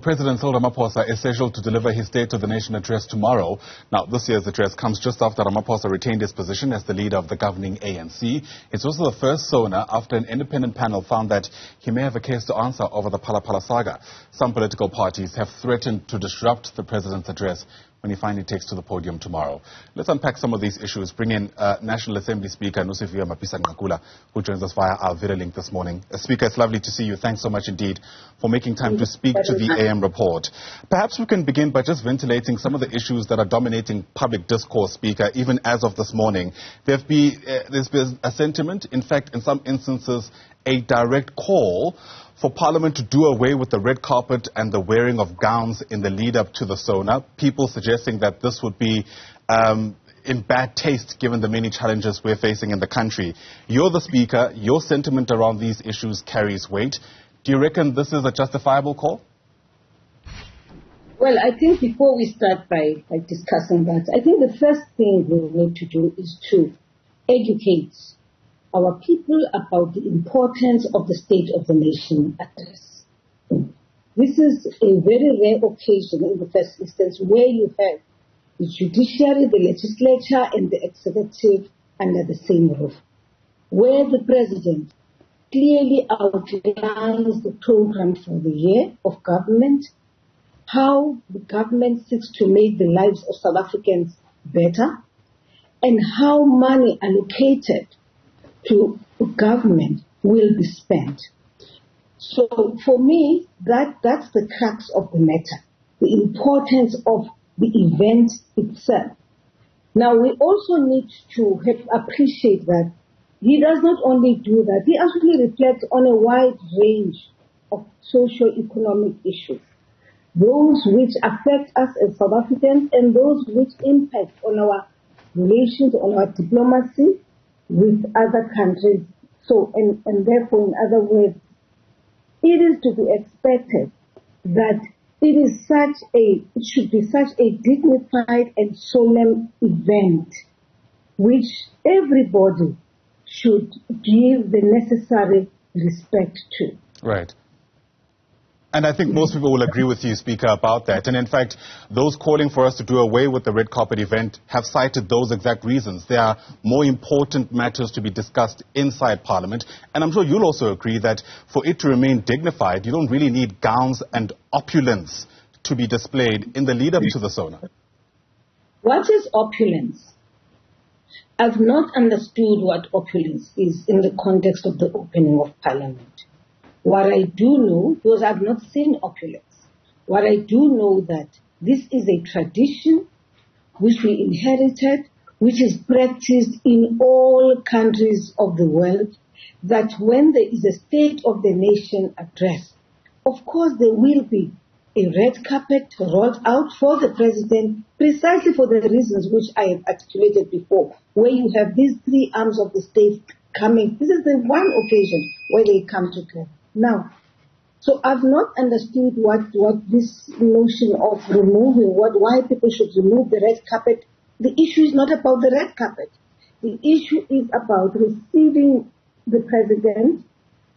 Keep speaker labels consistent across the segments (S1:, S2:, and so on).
S1: President Cyril Ramaphosa is scheduled to deliver his State of the Nation address tomorrow. Now, this year's address comes just after Ramaphosa retained his position as the leader of the governing ANC. It's also the first Sona after an independent panel found that he may have a case to answer over the Phala Phala saga. Some political parties have threatened to disrupt the president's address when he finally takes to the podium tomorrow. Let's unpack some of these issues. Bring in National Assembly Speaker Nosiviwe Mapisa-Nqakula, who joins us via our video link this morning. Speaker, it's lovely to see you. Thanks so much indeed for making time to speak to the AM report. Perhaps we can begin by just ventilating some of the issues that are dominating public discourse, Speaker, even as of this morning. There's been a sentiment, in fact, in some instances, a direct call for Parliament to do away with the red carpet and the wearing of gowns in the lead-up to the Sona. People suggesting that this would be in bad taste given the many challenges we're facing in the country. You're the Speaker. Your sentiment around these issues carries weight. Do you reckon this is a justifiable call?
S2: Well, I think before we start by discussing that, I think the first thing we need to do is to educate our people about the importance of the State of the Nation address. This is a very rare occasion in the first instance where you have the judiciary, the legislature and the executive under the same roof, where the president clearly outlines the program for the year of government, how the government seeks to make the lives of South Africans better, and how money allocated to government will be spent. So for me, that's the crux of the matter, the importance of the event itself. Now, we also need to appreciate that he does not only do that, he actually reflects on a wide range of socio-economic issues, those which affect us as South Africans and those which impact on our relations, on our diplomacy with other countries. So, and therefore, in other words, it is to be expected that it should be such a dignified and solemn event which everybody should give the necessary respect to.
S1: Right. And I think most people will agree with you, Speaker, about that. And in fact, those calling for us to do away with the red carpet event have cited those exact reasons. There are more important matters to be discussed inside Parliament. And I'm sure you'll also agree that for it to remain dignified, you don't really need gowns and opulence to be displayed in the lead-up to the Sona.
S2: What is opulence? I've not understood what opulence is in the context of the opening of Parliament. What I do know, because I've not seen opulence, what I do know that this is a tradition which we inherited, which is practiced in all countries of the world, that when there is a State of the Nation address, of course there will be a red carpet rolled out for the president, precisely for the reasons which I have articulated before, where you have these three arms of the state coming. This is the one occasion where they come together. Now, so I've not understood what this notion of removing, why people should remove the red carpet. The issue is not about the red carpet. The issue is about receiving the president,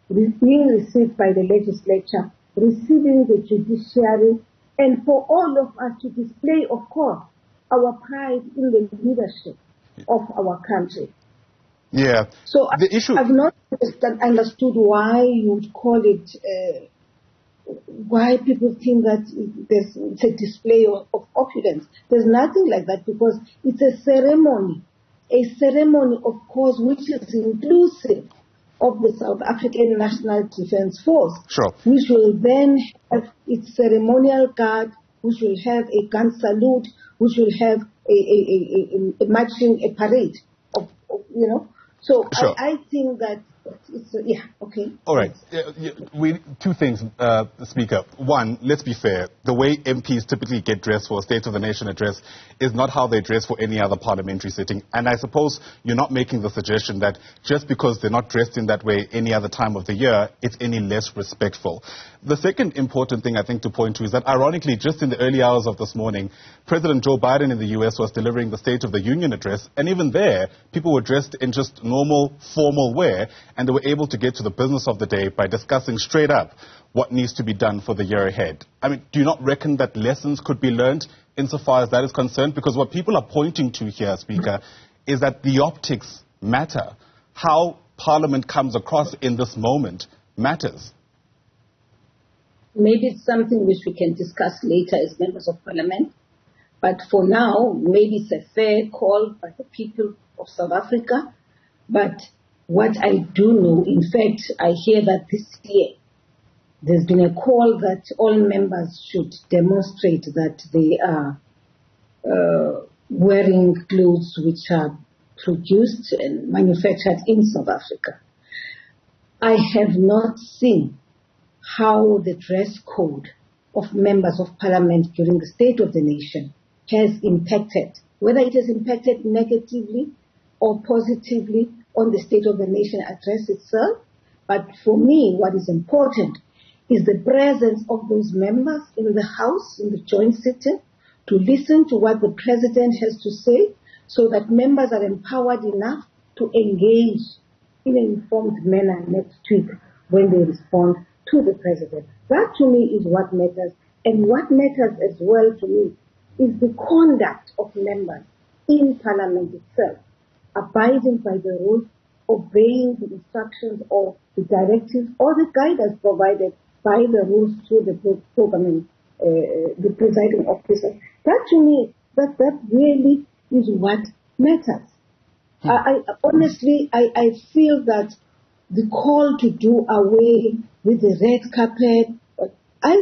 S2: being received by the legislature, receiving the judiciary, and for all of us to display, of course, our pride in the leadership of our country.
S1: Yeah.
S2: So I've not understood why you would call it, why people think that it's a display of opulence. There's nothing like that because it's a ceremony, of course, which is inclusive of the South African National Defence Force,
S1: sure,
S2: which will then have its ceremonial guard, which will have a gun salute, which will have a marching, a parade, you know. So sure. I think that it's, yeah, okay.
S1: All right. Two things, Speaker. One, let's be fair. The way MPs typically get dressed for a State of the Nation address is not how they dress for any other parliamentary sitting. And I suppose you're not making the suggestion that just because they're not dressed in that way any other time of the year, it's any less respectful. The second important thing I think to point to is that, ironically, just in the early hours of this morning, President Joe Biden in the U.S. was delivering the State of the Union address. And even there, people were dressed in just normal, formal wear. and they were able to get to the business of the day by discussing straight up what needs to be done for the year ahead. I mean, do you not reckon that lessons could be learned insofar as that is concerned? Because what people are pointing to here, Speaker, is that the optics matter. How Parliament comes across in this moment matters.
S2: Maybe it's something which we can discuss later as members of Parliament. But for now, maybe it's a fair call by the people of South Africa. But what I do know, in fact, I hear that this year there's been a call that all members should demonstrate that they are wearing clothes which are produced and manufactured in South Africa. I have not seen how the dress code of members of Parliament during the State of the Nation has impacted, whether it has impacted negatively or positively on the State of the Nation address itself. But for me, what is important is the presence of those members in the House, in the joint sitting, to listen to what the President has to say, so that members are empowered enough to engage in an informed manner next week when they respond to the President. That to me is what matters. And what matters as well to me is the conduct of members in Parliament itself, abiding by the rules, obeying the instructions or the directives or the guidance provided by the rules through the the presiding officer. That to me, that really is what matters. I honestly feel that the call to do away with the red carpet, I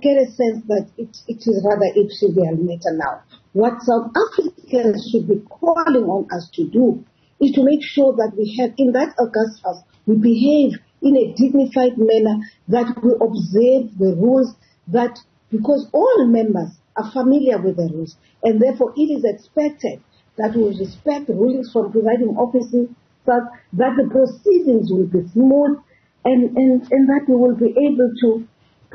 S2: get a sense that it is rather a trivial matter now. What South Africans should be calling on us to do is to make sure that we have, in that August House, we behave in a dignified manner, that we observe the rules, that because all members are familiar with the rules, and therefore it is expected that we respect rulings from presiding officers, that the proceedings will be smooth, and that we will be able to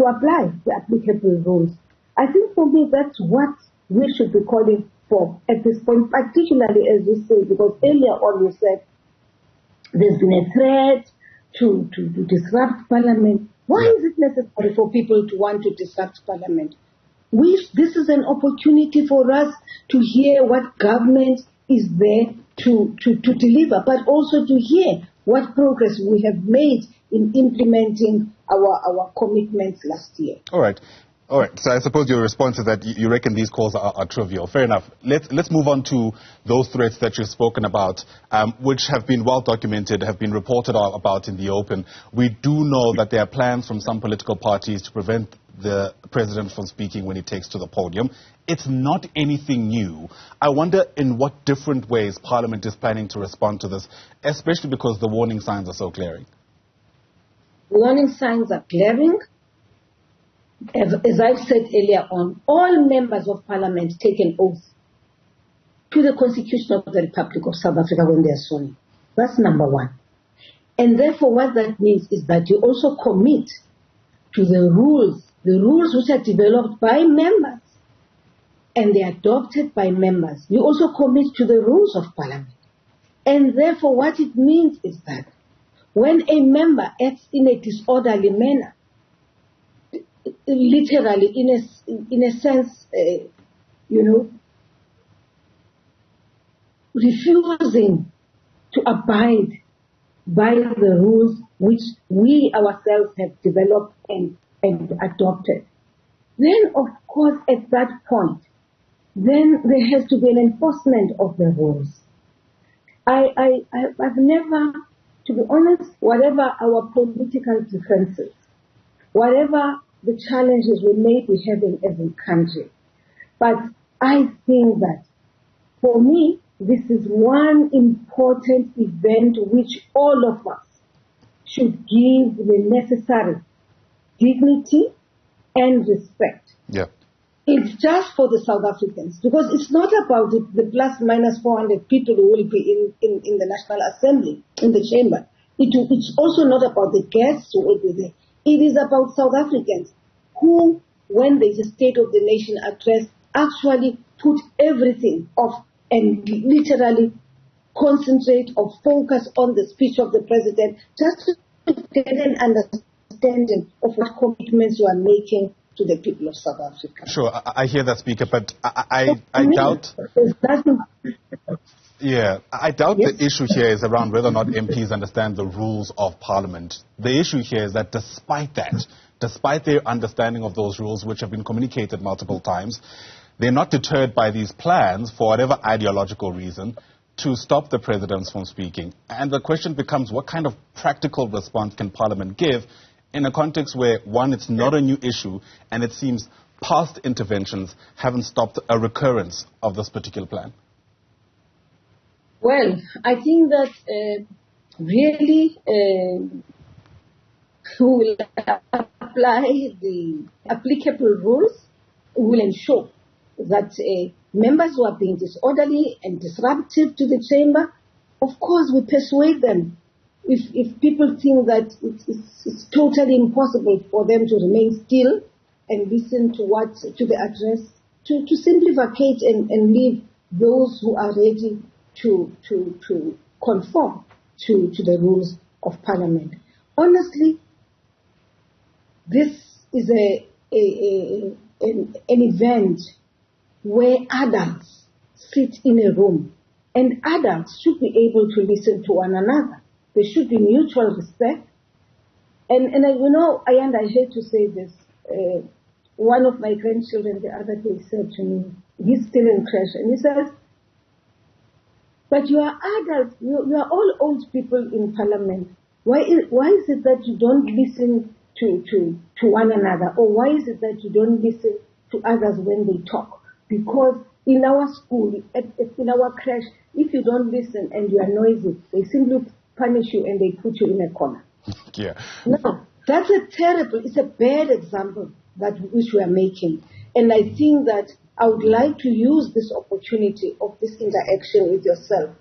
S2: apply the applicable rules. I think for me that's what we should be calling for at this point, particularly as you say, because earlier on you said there's been a threat to disrupt Parliament. Why is it necessary for people to want to disrupt Parliament? This is an opportunity for us to hear what government is there to deliver, but also to hear what progress we have made in implementing our commitments last year.
S1: All right. So I suppose your response is that you reckon these calls are trivial. Fair enough. Let's move on to those threats that you've spoken about, which have been well documented, have been reported about in the open. We do know that there are plans from some political parties to prevent the president from speaking when he takes to the podium. It's not anything new. I wonder in what different ways Parliament is planning to respond to this, especially because the warning signs are so glaring.
S2: Warning signs are glaring. As I've said earlier on, all members of Parliament take an oath to the Constitution of the Republic of South Africa when they are sworn. That's number one. And therefore what that means is that you also commit to the rules which are developed by members and they are adopted by members. You also commit to the rules of Parliament. And therefore what it means is that when a member acts in a disorderly manner, literally, in a sense, refusing to abide by the rules which we ourselves have developed and adopted, then of course at that point, then there has to be an enforcement of the rules. I've never, to be honest, whatever our political differences, whatever the challenges we may be having as a country, but I think that for me, this is one important event which all of us should give the necessary dignity and respect.
S1: Yeah.
S2: It's just for the South Africans, because it's not about the plus minus 400 people who will be in the National Assembly, in the chamber. It's also not about the guests who will be there. It is about South Africans who, when there's a State of the Nation address, actually put everything off and literally concentrate or focus on the speech of the president, just to get an understanding of what commitments you are making to the people of South Africa.
S1: Sure, I hear that, Speaker, but I doubt... Yeah, I doubt the issue here is around whether or not MPs understand the rules of Parliament. The issue here is that despite their understanding of those rules, which have been communicated multiple times, they're not deterred by these plans, for whatever ideological reason, to stop the presidents from speaking. And the question becomes, what kind of practical response can Parliament give in a context where, one, it's not a new issue, and it seems past interventions haven't stopped a recurrence of this particular plan?
S2: Well, I think that really we will apply the applicable rules. We will ensure that members who are being disorderly and disruptive to the chamber, of course, we persuade them. If people think that it's totally impossible for them to remain still and listen to the address, to simply vacate and leave those who are ready to conform to the rules of Parliament. Honestly, this is an event where adults sit in a room, and adults should be able to listen to one another. There should be mutual respect. And you know, I hate to say this, one of my grandchildren the other day said to me, he's still in creche, and he says, but you are adults, you are all old people in Parliament. Why is it that you don't listen to one another? Or why is it that you don't listen to others when they talk? Because in our school, in our creche, if you don't listen and you are noisy, they simply punish you and they put you in a corner.
S1: Yeah.
S2: No, that's it's a bad example which we are making. And I think that I would like to use this opportunity of this interaction with yourself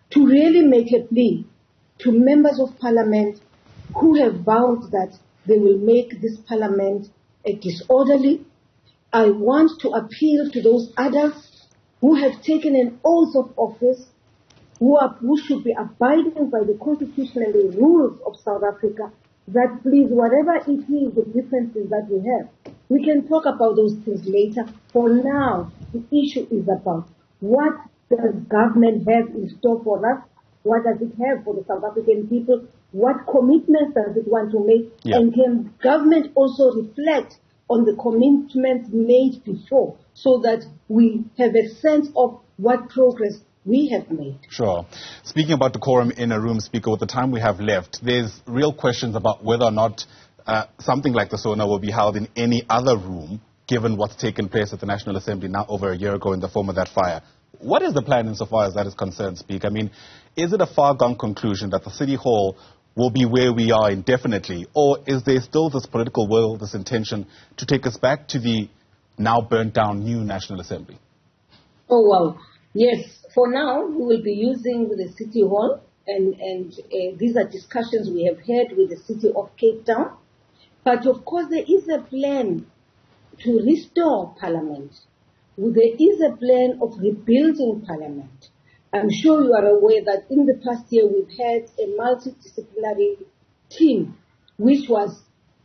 S2: to really make a plea to members of Parliament who have vowed that they will make this Parliament a disorderly. I want to appeal to those adults who have taken an oath of office, who should be abiding by the Constitution and the rules of South Africa, that please, whatever it is, the differences that we have, we can talk about those things later. For now, the issue is about what does government have in store for us? What does it have for the South African people? What commitments does it want to make? Yeah. And can government also reflect on the commitments made before so that we have a sense of what progress we have made?
S1: Sure. Speaking about decorum in a room, Speaker, with the time we have left, there's real questions about whether or not something like the Sona will be held in any other room, given what's taken place at the National Assembly now over a year ago in the form of that fire. What is the plan insofar as that is concerned, Speaker? I mean, is it a far-gone conclusion that the City Hall will be where we are indefinitely, or is there still this political will, this intention to take us back to the now burnt-down new National Assembly?
S2: Oh, well, yes. For now, we will be using the City Hall, and these are discussions we have had with the City of Cape Town. But of course, there is a plan to restore Parliament. There is a plan of rebuilding Parliament. I'm sure you are aware that in the past year we've had a multidisciplinary team which was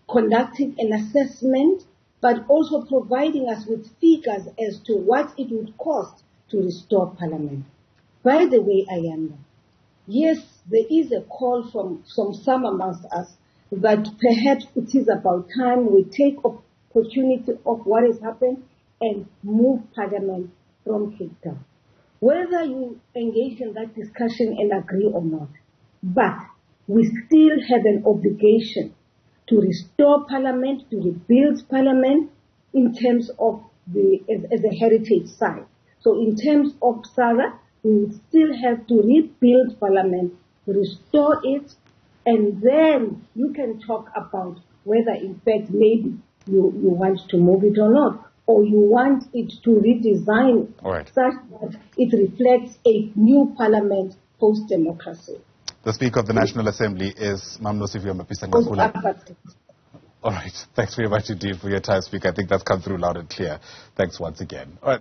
S2: conducting an assessment but also providing us with figures as to what it would cost to restore Parliament. By the way, Ayanda, yes, there is a call from some amongst us that perhaps it is about time we take opportunity of what has happened and move Parliament from Cape Town. Whether you engage in that discussion and agree or not, but we still have an obligation to restore Parliament, to rebuild Parliament in terms of as a heritage site. So in terms of saga, we would still have to rebuild Parliament, restore it, and then you can talk about whether in fact maybe you want to move it or not, or you want it to redesign such that it reflects a new Parliament post-democracy.
S1: The Speaker of the National Assembly is Nosiviwe Mapisa-Nqakula. All right. Thanks very much indeed for your time, Speaker. I think that's come through loud and clear. Thanks once again. All right.